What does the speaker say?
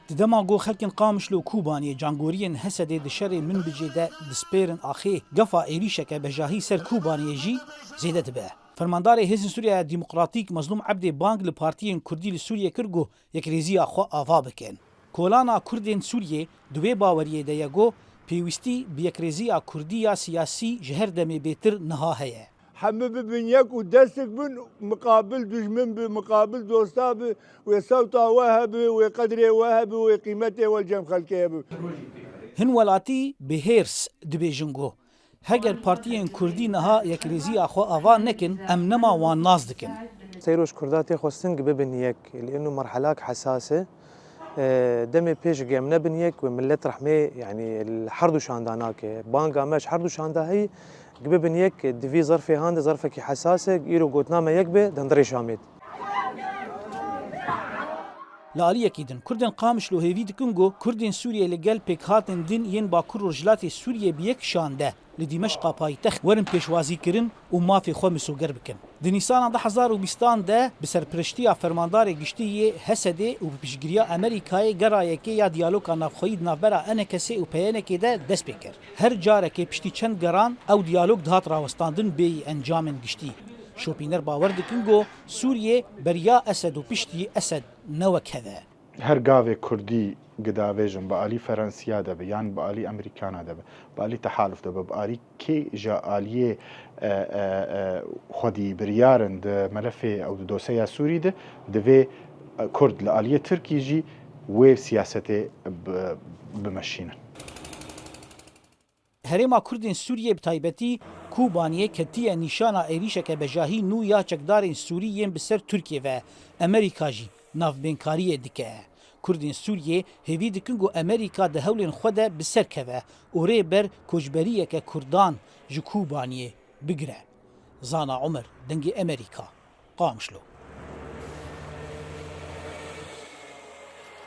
دما گو خلکن قامشلو کوبانی جانگورین حسد دشری من بجیده دسپیرن آخی گفا ایریشک بجاهی سر کوبانی جی زیده به فرماندار حزب سوریه دموکراتیک مظلوم عبد بانگ لپارتیین کردی لسوریه کرگو یک ریزی خو آوا بکن کولانا کردین سوریه دوی باوریه ده یگو پیوستی بیک ریزی کردی سیاسی جهر دمی بیتر نها هیه همه ببنيك ودستك من مقابل دشمن بمقابل دوستا وصوتا وهب وقدره وهب وقيمته والجم خلقه هن ولاتی بهرس دبیجنگو هگر پارتیین کردی نها یک ریزی خو آوا نکن ام نما وان ناز دکن سيروش كرداتي خوستنق ببنيك لانه مرحلات حساسه دمي بيش جيم نبنيك وملت رحمه يعني الحرد شانداناك بانغا ماش حرد شاندا هي ببنيك دفي ظرفي هاند ظرفك حساسه يرو قوتنامه يكبه دندري شاميد لالی کیدن کردن قامش لو هیوی دکنگو کردن سوریه لگل پیک هاتن دین ین با کور رجلات سوریه بیک شانده لدمشق پایتخت ورن پیشوازی کرن و مافی خو مسوگر بکن دنیسان 2020 ده بسرپرشتیا فرماندار گشتی حسده و پیشگیریا امریکای گرایکی یا دیالوگ نافخوید نافبرا انکسی و پینکی ده دست بکر هر جاره که پشتی چند گران او دیالوگ دهات راوستاندن بی انجام گشتی شوپینر باور دکنگو سوریه بریا اسد و پشتی اسد نوک هذا هر گاوه کردی قداویجن بآلی فرانسیا دبه یان بآلی امریکانا دبه بآلی تحالف دبه بآلی کی جا آلیه خودی بریارن ده ملف او ده دوسیه سوری ده دوی کرد لآلیه ترکی جی و سیاست بمشینن هرما کردین سوریه بتایبتی کوبانیه کتیه نیشانا ایریشک بجاهی نو یا چکدارین سوریین بسر ترکیه و امریکا جی نافبینکاریه دکه کردین سوریه هیوی دکنگو امریکا ده هولین خوده بسر که اوره بر کجبریه که کردان جو کوبانیه بگره زانا عمر دنگی امریکا قامشلو